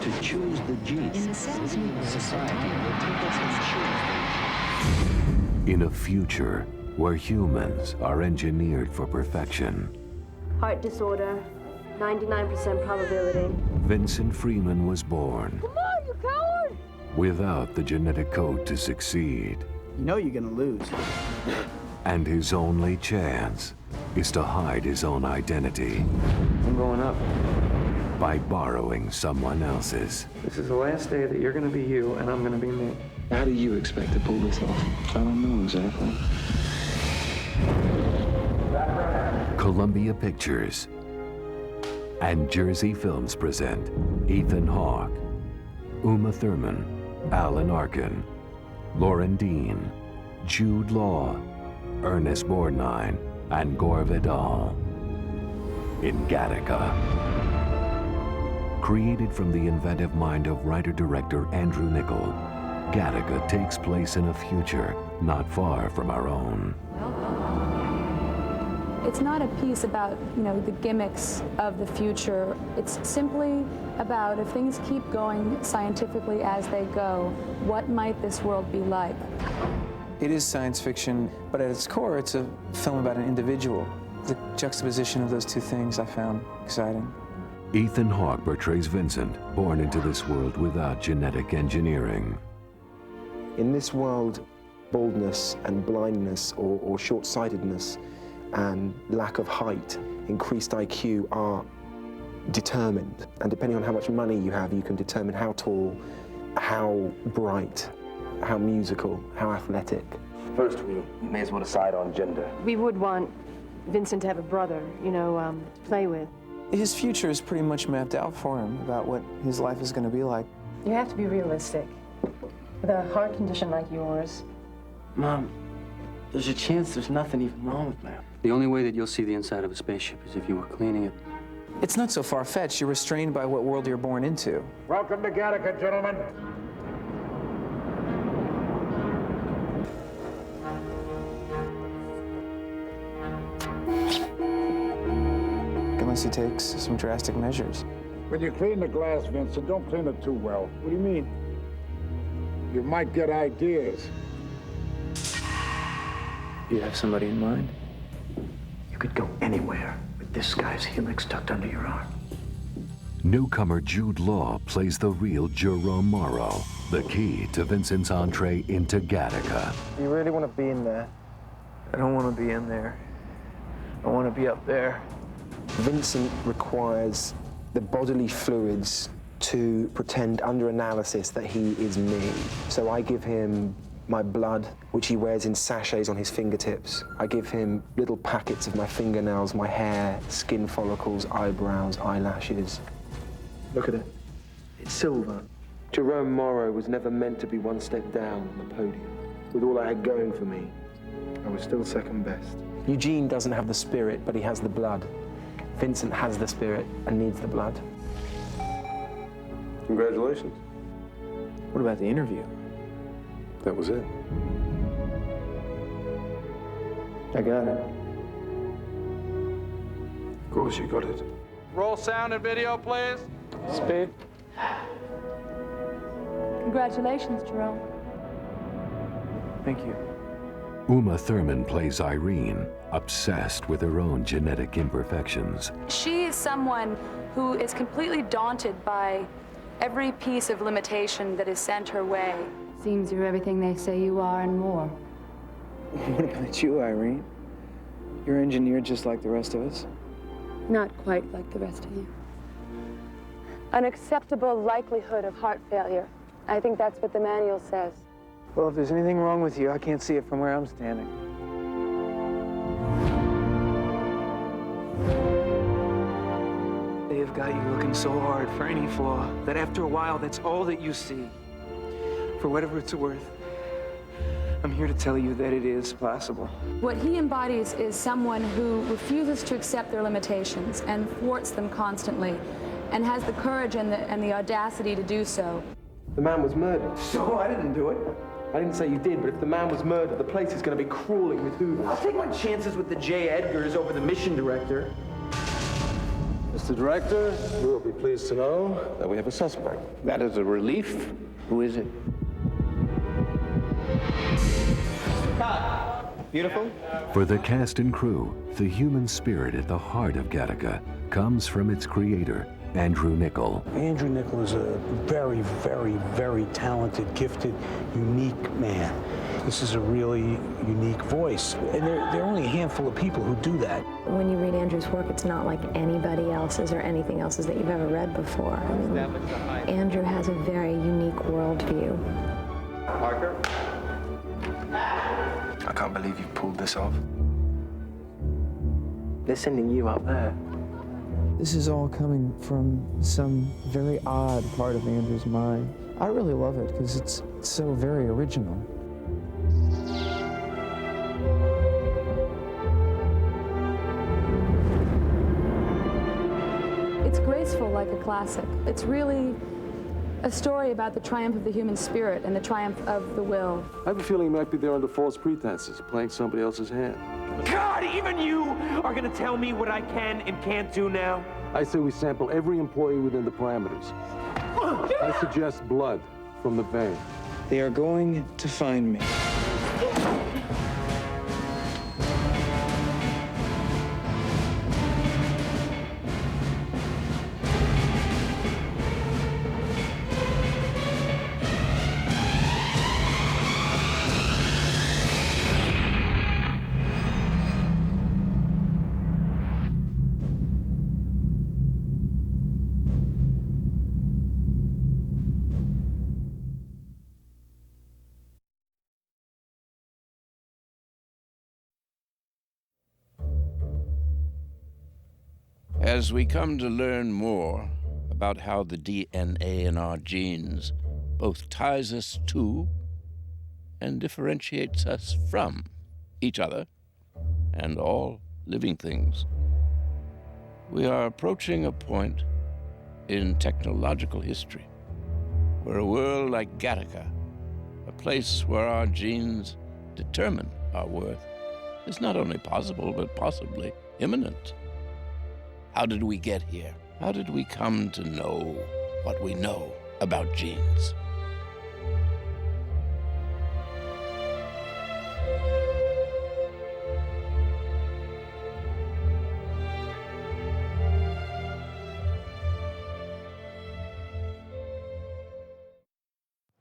to choose the genes. In the cells universe, Society will take us and choose. In a future where humans are engineered for perfection, Heart disorder, 99% probability. Vincent Freeman was born Come on, you coward! without the genetic code to succeed. You know you're gonna lose. And his only chance is to hide his own identity I'm going up. by borrowing someone else's. This is the last day that you're gonna be you and I'm gonna be me. How do you expect to pull this off? I don't know exactly. Columbia Pictures and Jersey Films present Ethan Hawke, Uma Thurman, Alan Arkin, Lauren Dean, Jude Law, Ernest Borgnine, and Gore Vidal in Gattaca. Created from the inventive mind of writer-director Andrew Niccol, Gattaca takes place in a future not far from our own. It's not a piece about, the gimmicks of the future. It's simply about if things keep going scientifically as they go, what might this world be like? It is science fiction, but at its core, it's a film about an individual. The juxtaposition of those two things I found exciting. Ethan Hawke portrays Vincent, born into this world without genetic engineering. In this world, baldness and blindness or short-sightedness and lack of height, increased IQ are determined. And depending on how much money you have, you can determine how tall, how bright, how musical, how athletic. First, we may as well decide on gender. We would want Vincent to have a brother, to play with. His future is pretty much mapped out for him about what his life is going to be like. You have to be realistic. With a heart condition like yours. Mom, there's a chance there's nothing even wrong with me. The only way that you'll see the inside of a spaceship is if you were cleaning it. It's not so far-fetched. You're restrained by what world you're born into. Welcome to Gattaca, gentlemen. Unless he takes some drastic measures. When you clean the glass, Vincent, don't clean it too well. What do you mean? You might get ideas. You have somebody in mind? You could go anywhere with this guy's helix tucked under your arm. Newcomer Jude Law plays the real Jerome Morrow, the key to Vincent's entree into Gattaca. You really want to be in there? I don't want to be in there. I want to be up there. Vincent requires the bodily fluids to pretend under analysis that he is me. So I give him my blood, which he wears in sachets on his fingertips. I give him little packets of my fingernails, my hair, skin follicles, eyebrows, eyelashes. Look at it. It's silver. Jerome Morrow was never meant to be one step down on the podium. With all I had going for me, I was still second best. Eugene doesn't have the spirit, but he has the blood. Vincent has the spirit and needs the blood. Congratulations. What about the interview? That was it. I got it. Of course you got it. Roll sound and video, please. Speed. Congratulations, Jerome. Thank you. Uma Thurman plays Irene, obsessed with her own genetic imperfections. She is someone who is completely daunted by every piece of limitation that is sent her way. Seems you're everything they say you are and more. What about you, Irene? You're engineered just like the rest of us. Not quite like the rest of you. An acceptable likelihood of heart failure. I think that's what the manual says. Well, if there's anything wrong with you, I can't see it from where I'm standing. They have got you looking so hard for any flaw that after a while, that's all that you see. For whatever it's worth, I'm here to tell you that it is possible. What he embodies is someone who refuses to accept their limitations and thwarts them constantly, and has the courage and the audacity to do so. The man was murdered. So I didn't do it. I didn't say you did, but if the man was murdered, the place is going to be crawling with Hoovers. I'll take my chances with the J. Edgars over the mission director. Mr. Director, you will be pleased to know that we have a suspect. That is a relief. Who is it? Beautiful. For the cast and crew, the human spirit at the heart of Gattaca comes from its creator, Andrew Niccol. Andrew Niccol is a very, very, very talented, gifted, unique man. This is a really unique voice, and there are only a handful of people who do that. When you read Andrew's work, it's not like anybody else's or anything else's that you've ever read before. I mean, Andrew has a very unique worldview. Parker? I can't believe you pulled this off. They're sending you up there. This is all coming from some very odd part of Andrew's mind. I really love it because it's so very original. It's graceful like a classic. It's really a story about the triumph of the human spirit and the triumph of the will. I have a feeling he might be there under false pretenses, playing somebody else's hand. God, even you are gonna tell me what I can and can't do now? I say we sample every employee within the parameters. I suggest blood from the vein. They are going to find me. As we come to learn more about how the DNA in our genes both ties us to and differentiates us from each other and all living things, we are approaching a point in technological history where a world like Gattaca, a place where our genes determine our worth, is not only possible but possibly imminent. How did we get here? How did we come to know what we know about genes?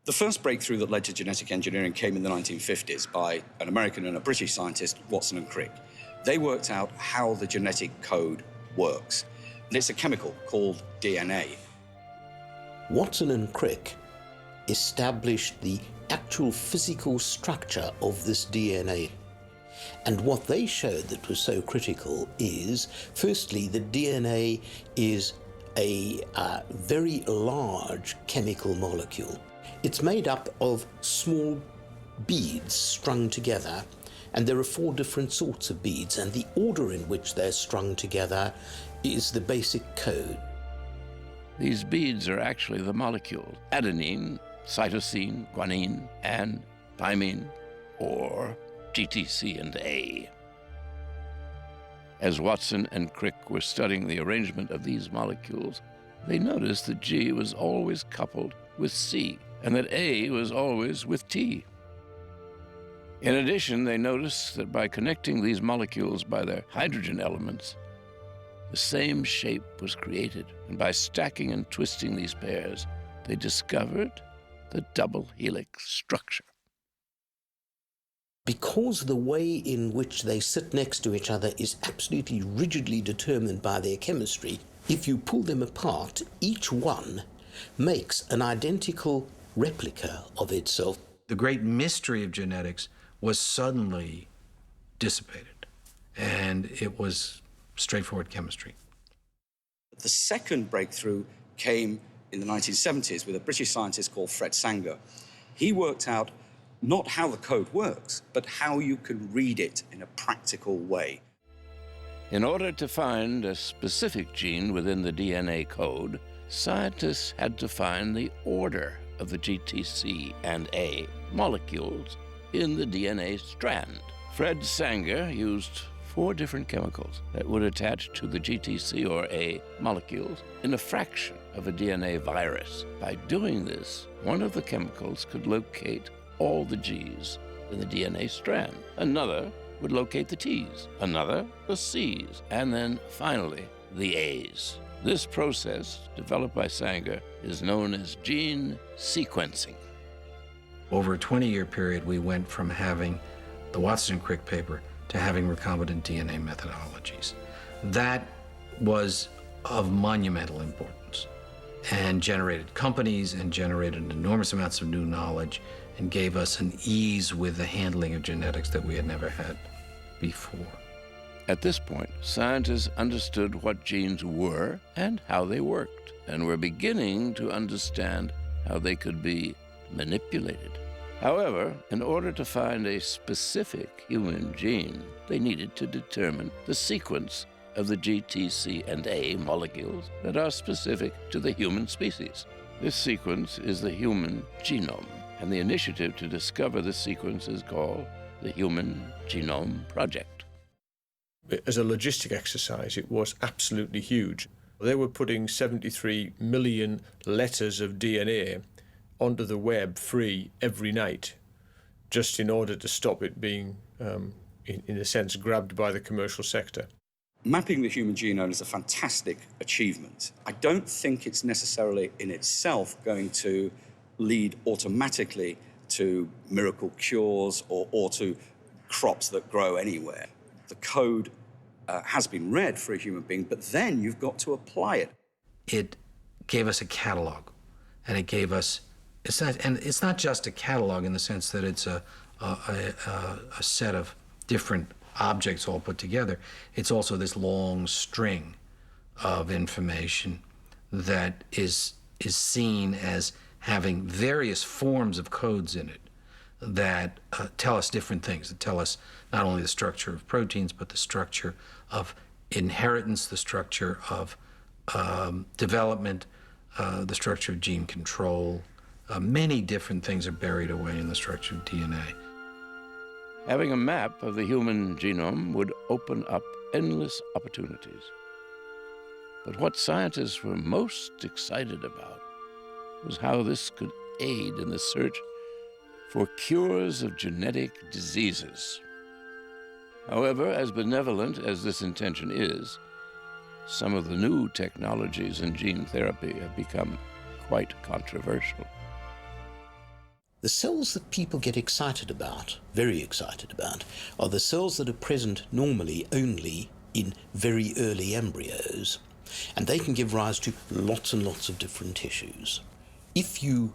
The first breakthrough that led to genetic engineering came in the 1950s by an American and a British scientist, Watson and Crick. They worked out how the genetic code works. And it's a chemical called DNA. Watson and Crick established the actual physical structure of this DNA. And what they showed that was so critical is, firstly, the DNA is a very large chemical molecule. It's made up of small beads strung together, and there are 4 different sorts of beads, and the order in which they're strung together is the basic code. These beads are actually the molecules: adenine, cytosine, guanine, and thymine, or GTC and A. As Watson and Crick were studying the arrangement of these molecules, they noticed that G was always coupled with C, and that A was always with T. In addition, they noticed that by connecting these molecules by their hydrogen elements, the same shape was created. And by stacking and twisting these pairs, they discovered the double helix structure. Because the way in which they sit next to each other is absolutely rigidly determined by their chemistry, if you pull them apart, each one makes an identical replica of itself. The great mystery of genetics was suddenly dissipated, and it was straightforward chemistry. The second breakthrough came in the 1970s with a British scientist called Fred Sanger. He worked out not how the code works, but how you can read it in a practical way. In order to find a specific gene within the DNA code, scientists had to find the order of the GTC and A molecules in the DNA strand. Fred Sanger used 4 different chemicals that would attach to the GTC or A molecules in a fraction of a DNA virus. By doing this, one of the chemicals could locate all the G's in the DNA strand. Another would locate the T's, another the C's, and then finally the A's. This process, developed by Sanger, is known as gene sequencing. Over a 20-year period, we went from having the Watson and Crick paper to having recombinant DNA methodologies. That was of monumental importance and generated companies and generated enormous amounts of new knowledge and gave us an ease with the handling of genetics that we had never had before. At this point, scientists understood what genes were and how they worked, and were beginning to understand how they could be manipulated. However, in order to find a specific human gene, they needed to determine the sequence of the GTC and A molecules that are specific to the human species. This sequence is the human genome, and the initiative to discover this sequence is called the Human Genome Project. As a logistic exercise, it was absolutely huge. They were putting 73 million letters of DNA onto the web free every night, just in order to stop it being, in a sense, grabbed by the commercial sector. Mapping the human genome is a fantastic achievement. I don't think it's necessarily in itself going to lead automatically to miracle cures or to crops that grow anywhere. The code has been read for a human being, but then you've got to apply it. It gave us a catalog, and it gave us, it's not just a catalog in the sense that it's a set of different objects all put together. It's also this long string of information that is seen as having various forms of codes in it that tell us different things, that tell us not only the structure of proteins, but the structure of inheritance, the structure of development, the structure of gene control. Many different things are buried away in the structure of DNA. Having a map of the human genome would open up endless opportunities. But what scientists were most excited about was how this could aid in the search for cures of genetic diseases. However, as benevolent as this intention is, some of the new technologies in gene therapy have become quite controversial. The cells that people get excited about, very excited about, are the cells that are present normally only in very early embryos, and they can give rise to lots and lots of different tissues. If you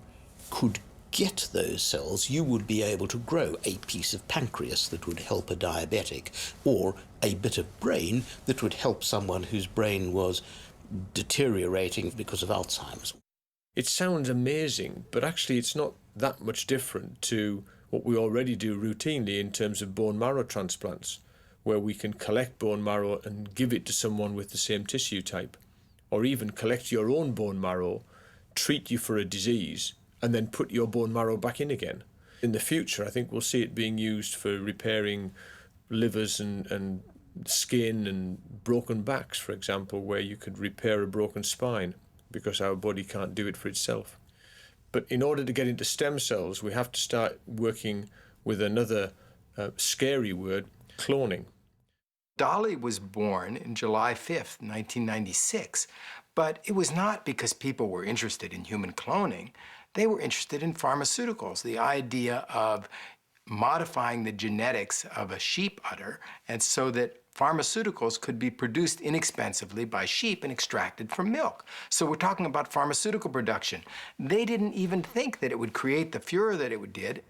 could get those cells, you would be able to grow a piece of pancreas that would help a diabetic, or a bit of brain that would help someone whose brain was deteriorating because of Alzheimer's. It sounds amazing, but actually it's not that much different to what we already do routinely in terms of bone marrow transplants, where we can collect bone marrow and give it to someone with the same tissue type, or even collect your own bone marrow, treat you for a disease, and then put your bone marrow back in again. In the future, I think we'll see it being used for repairing livers and skin and broken backs, for example, where you could repair a broken spine because our body can't do it for itself. But in order to get into stem cells, we have to start working with another scary word, cloning. Dolly was born in July 5th, 1996, but it was not because people were interested in human cloning. They were interested in pharmaceuticals, the idea of modifying the genetics of a sheep udder, and so that pharmaceuticals could be produced inexpensively by sheep and extracted from milk. So we're talking about pharmaceutical production. They didn't even think that it would create the furor that it did.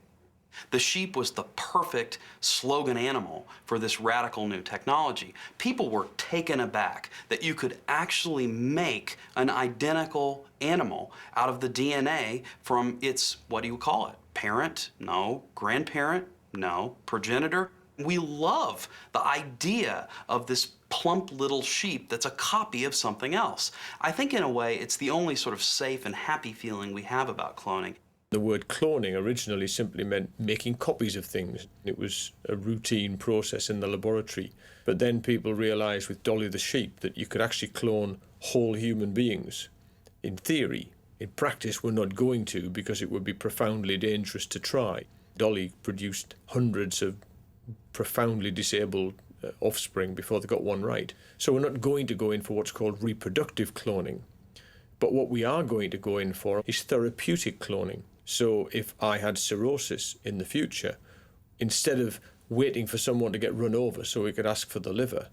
The sheep was the perfect slogan animal for this radical new technology. People were taken aback that you could actually make an identical animal out of the DNA from its, what do you call it? Parent? No. Grandparent? No. Progenitor? We love the idea of this plump little sheep that's a copy of something else. I think in a way it's the only sort of safe and happy feeling we have about cloning. The word cloning originally simply meant making copies of things. It was a routine process in the laboratory. But then people realized with Dolly the sheep that you could actually clone whole human beings. In theory. In practice, we're not going to, because it would be profoundly dangerous to try. Dolly produced hundreds of profoundly disabled offspring before they got one right. So we're not going to go in for what's called reproductive cloning. But what we are going to go in for is therapeutic cloning. So if I had cirrhosis in the future, instead of waiting for someone to get run over so we could ask for the liver,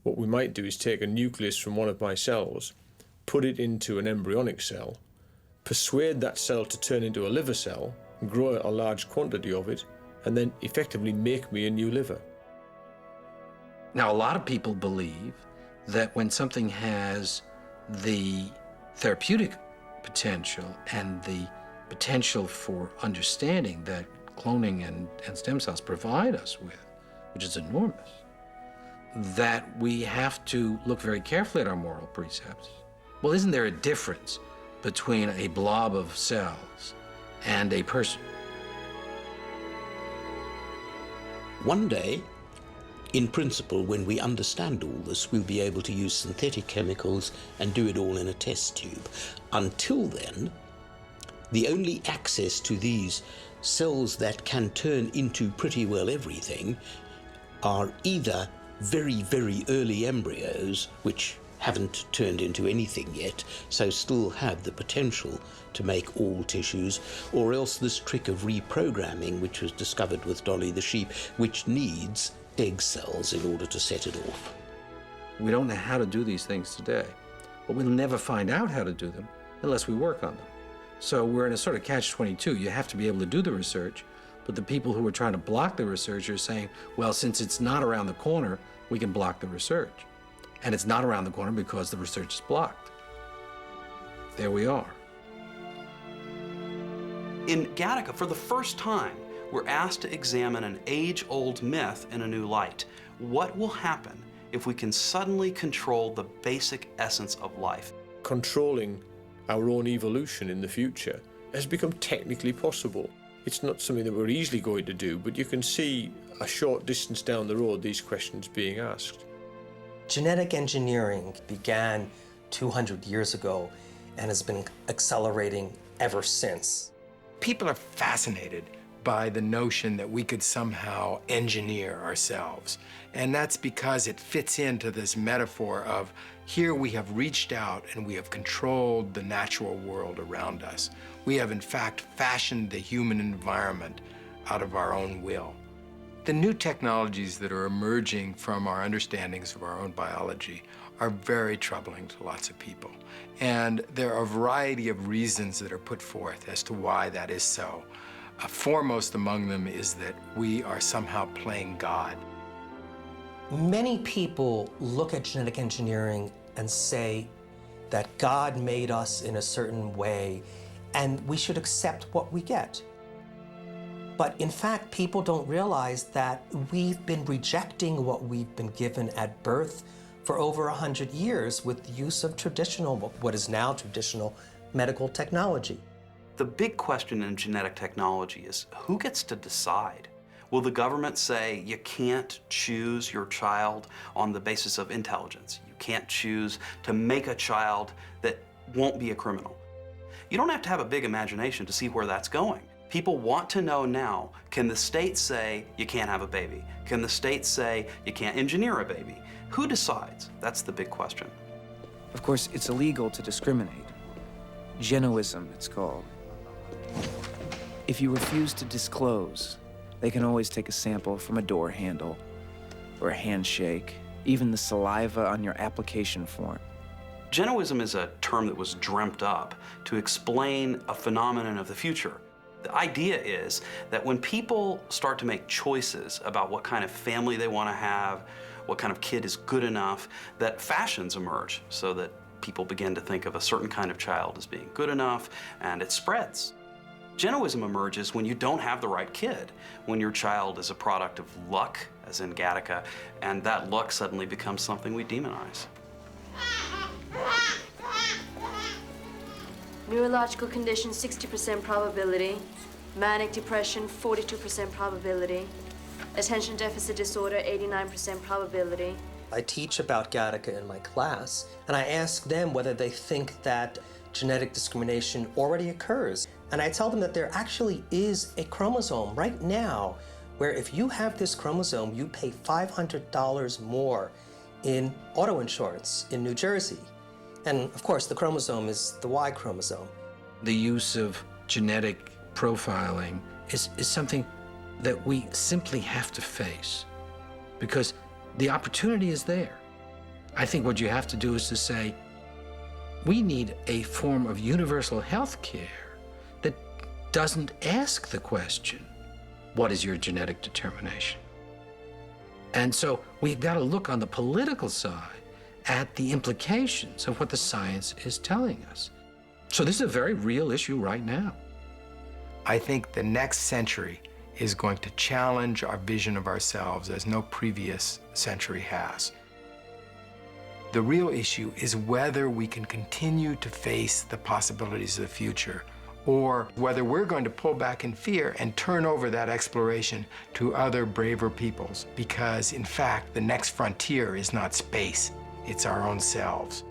what we might do is take a nucleus from one of my cells, put it into an embryonic cell, persuade that cell to turn into a liver cell, grow a large quantity of it, and then effectively make me a new liver. Now, a lot of people believe that when something has the therapeutic potential and the potential for understanding that cloning and stem cells provide us with, which is enormous, that we have to look very carefully at our moral precepts. Well, isn't there a difference between a blob of cells and a person? One day, in principle, when we understand all this, we'll be able to use synthetic chemicals and do it all in a test tube. Until then, the only access to these cells that can turn into pretty well everything are either very, very early embryos, which haven't turned into anything yet, so still have the potential to make all tissues, or else this trick of reprogramming, which was discovered with Dolly the sheep, which needs egg cells in order to set it off. We don't know how to do these things today, but we'll never find out how to do them unless we work on them. So we're in a sort of catch-22. You have to be able to do the research, but the people who are trying to block the research are saying, well, since it's not around the corner, we can block the research. And it's not around the corner because the research is blocked. There we are. In Gattaca, for the first time, we're asked to examine an age-old myth in a new light. What will happen if we can suddenly control the basic essence of life? Controlling our own evolution in the future has become technically possible. It's not something that we're easily going to do, but you can see a short distance down the road these questions being asked. Genetic engineering began 200 years ago and has been accelerating ever since. People are fascinated by the notion that we could somehow engineer ourselves. And that's because it fits into this metaphor of here we have reached out and we have controlled the natural world around us. We have in fact fashioned the human environment out of our own will. The new technologies that are emerging from our understandings of our own biology are very troubling to lots of people. And there are a variety of reasons that are put forth as to why that is so. Foremost among them is that we are somehow playing God. Many people look at genetic engineering and say that God made us in a certain way and we should accept what we get. But in fact, people don't realize that we've been rejecting what we've been given at birth for over 100 years with the use of what is now traditional medical technology. The big question in genetic technology is who gets to decide? Will the government say you can't choose your child on the basis of intelligence? You can't choose to make a child that won't be a criminal. You don't have to have a big imagination to see where that's going. People want to know now, can the state say you can't have a baby? Can the state say you can't engineer a baby? Who decides? That's the big question. Of course, it's illegal to discriminate. Genoism, it's called. If you refuse to disclose, they can always take a sample from a door handle or a handshake, even the saliva on your application form. Genoism is a term that was dreamt up to explain a phenomenon of the future. The idea is that when people start to make choices about what kind of family they want to have, what kind of kid is good enough, that fashions emerge so that people begin to think of a certain kind of child as being good enough, and it spreads. Genoism emerges when you don't have the right kid, when your child is a product of luck, as in Gattaca, and that luck suddenly becomes something we demonize. Neurological condition, 60% probability. Manic depression, 42% probability. Attention deficit disorder, 89% probability. I teach about Gattaca in my class, and I ask them whether they think that genetic discrimination already occurs. And I tell them that there actually is a chromosome right now where if you have this chromosome, you pay $500 more in auto insurance in New Jersey. And of course, the chromosome is the Y chromosome. The use of genetic profiling is something that we simply have to face because the opportunity is there. I think what you have to do is to say, we need a form of universal health care that doesn't ask the question, what is your genetic determination? And so we've got to look on the political side at the implications of what the science is telling us. So this is a very real issue right now. I think the next century is going to challenge our vision of ourselves as no previous century has. The real issue is whether we can continue to face the possibilities of the future, or whether we're going to pull back in fear and turn over that exploration to other braver peoples, because in fact, the next frontier is not space, it's our own selves.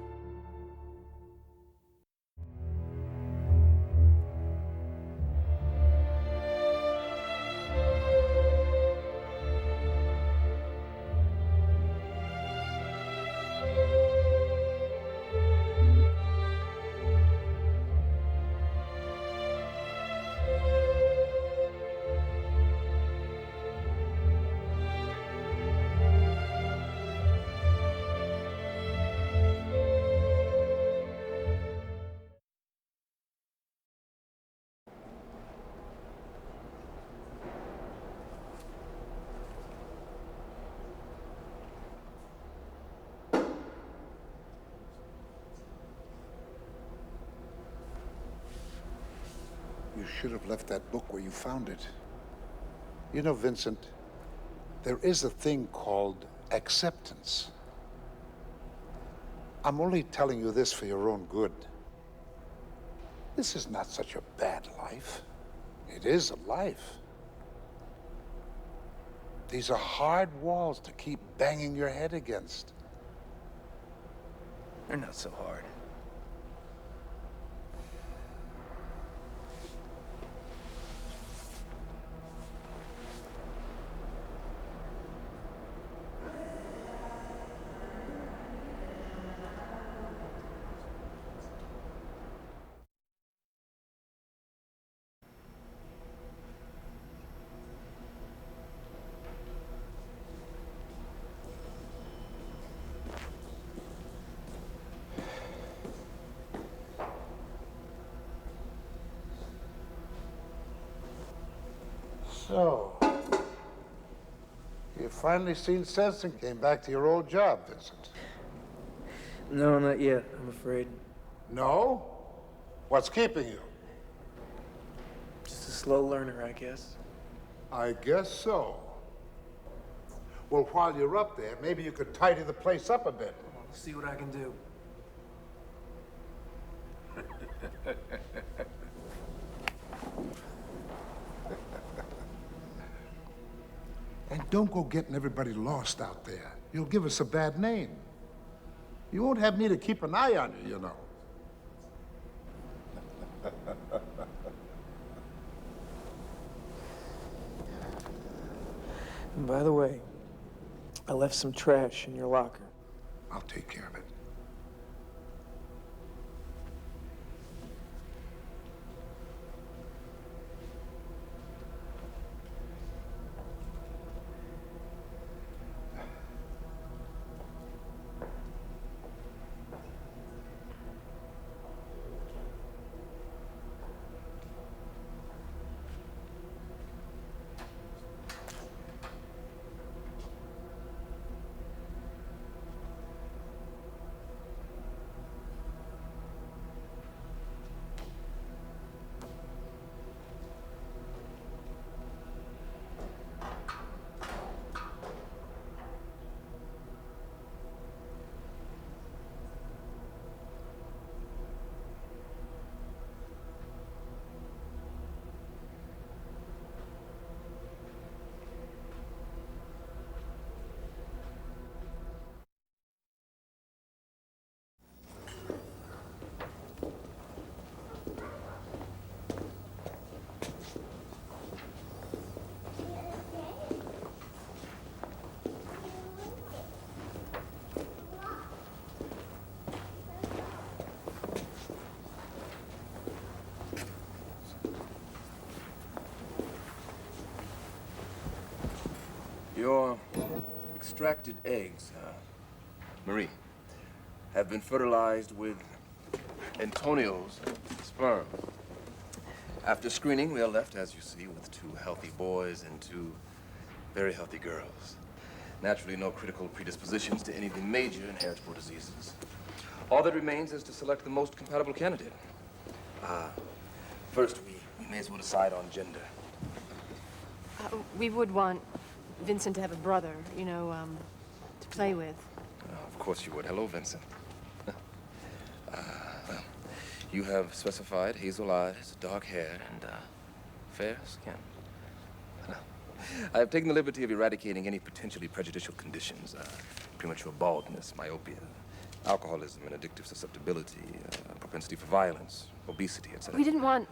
You should have left that book where you found it. You know, Vincent, there is a thing called acceptance. I'm only telling you this for your own good. This is not such a bad life. It is a life. These are hard walls to keep banging your head against. They're not so hard. So, you finally seen sense and came back to your old job, Vincent? No, not yet, I'm afraid. No? What's keeping you? Just a slow learner, I guess. I guess so. Well, while you're up there, maybe you could tidy the place up a bit. I'll see what I can do. And don't go getting everybody lost out there. You'll give us a bad name. You won't have me to keep an eye on you, you know. And by the way, I left some trash in your locker. I'll take care of it. Your extracted eggs, Marie, have been fertilized with Antonio's sperm. After screening, we are left, as you see, with 2 healthy boys and 2 very healthy girls. Naturally, no critical predispositions to any of the major inheritable diseases. All that remains is to select the most compatible candidate. First, we may as well decide on gender. We would want Vincent to have a brother, you know, to play with. Of course you would. Hello, Vincent. Well, you have specified hazel eyes, dark hair, and fair skin. I have taken the liberty of eradicating any potentially prejudicial conditions, premature baldness, myopia, alcoholism and addictive susceptibility, propensity for violence, obesity, etc. We didn't want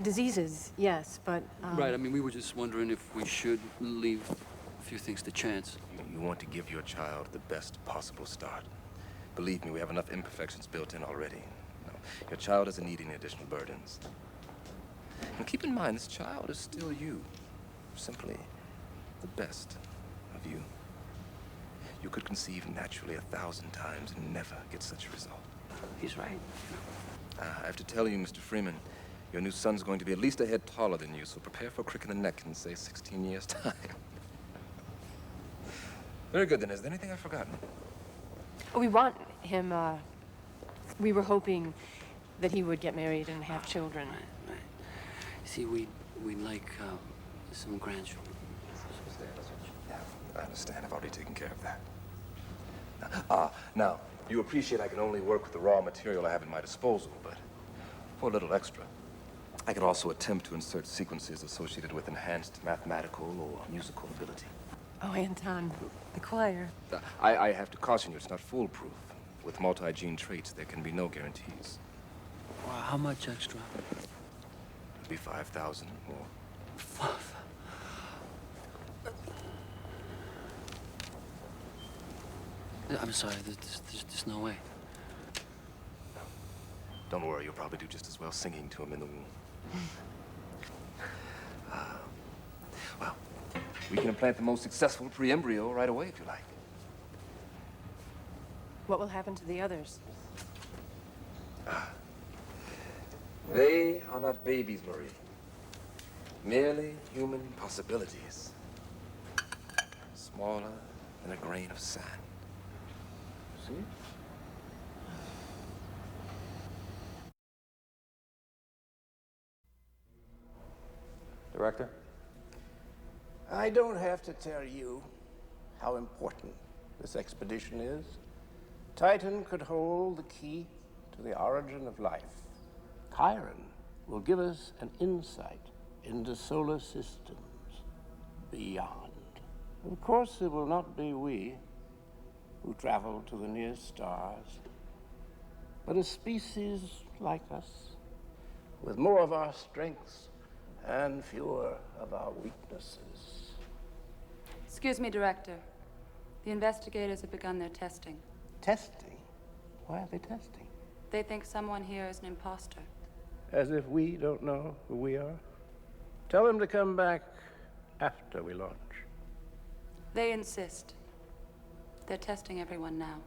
diseases, yes, but... Right, I mean, we were just wondering if we should leave a few things to chance. You want to give your child the best possible start. Believe me, we have enough imperfections built in already. No, your child doesn't need any additional burdens. And keep in mind, this child is still you. Simply the best of you. You could conceive naturally 1,000 times and never get such a result. He's right. I have to tell you, Mr. Freeman, your new son's going to be at least a head taller than you, so prepare for a crick in the neck in, say, 16 years' time. Very good, then. Is there anything I've forgotten? We want him, we were hoping that he would get married and have children. Right. See, we'd like some grandchildren. Yeah, I understand. I've already taken care of that. Now, you appreciate I can only work with the raw material I have at my disposal, but for a little extra, I can also attempt to insert sequences associated with enhanced mathematical or musical ability. Oh, Anton, the choir. I have to caution you, it's not foolproof. With multi-gene traits, there can be no guarantees. Well, how much extra? It'd be 5,000 more. I'm sorry, there's no way. Don't worry, you'll probably do just as well singing to him in the womb. Well, we can implant the most successful pre-embryo right away, if you like. What will happen to the others? They are not babies, Marie. Merely human possibilities. Smaller than a grain of sand. See? Director? I don't have to tell you how important this expedition is. Titan could hold the key to the origin of life. Chiron will give us an insight into solar systems beyond. Of course, it will not be we who travel to the near stars, but a species like us, with more of our strengths and fewer of our weaknesses. Excuse me, Director. The investigators have begun their testing. Testing? Why are they testing? They think someone here is an imposter. As if we don't know who we are? Tell them to come back after we launch. They insist. They're testing everyone now.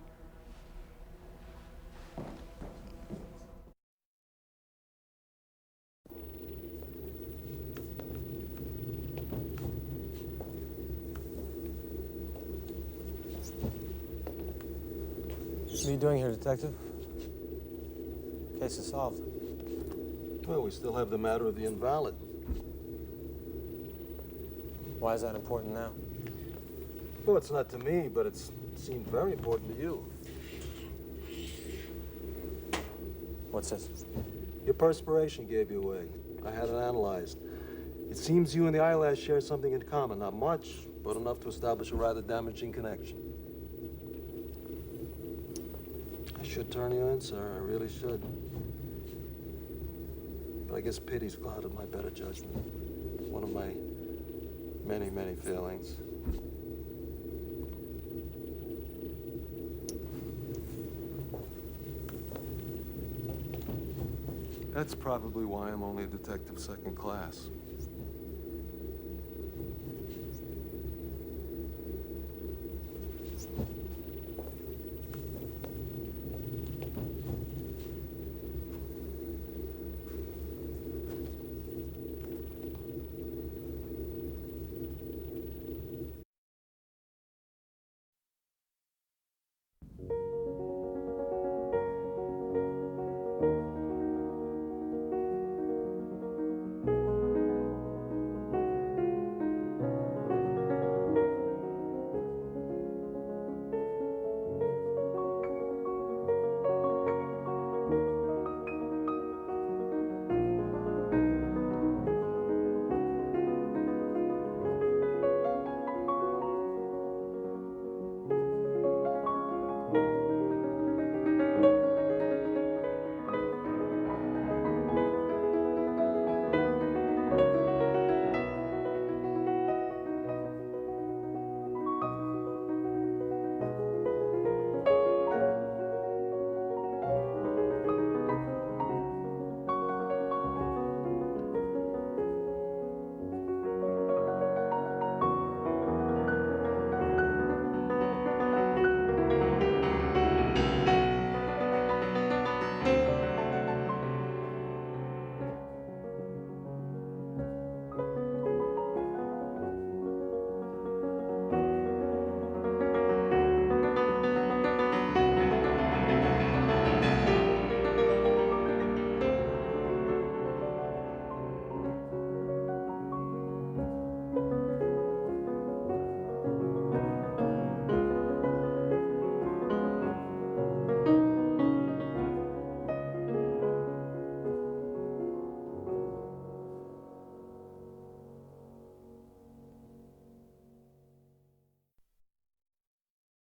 What are you doing here, Detective? Case is solved. Well, we still have the matter of the invalid. Why is that important now? Well, it's not to me, but it seemed very important to you. What's this? Your perspiration gave you away. I had it analyzed. It seems you and the eyelash share something in common. Not much, but enough to establish a rather damaging connection. I should turn you in, sir. I really should. But I guess pity's clouded my better judgment. One of my many, many failings. That's probably why I'm only a detective second class.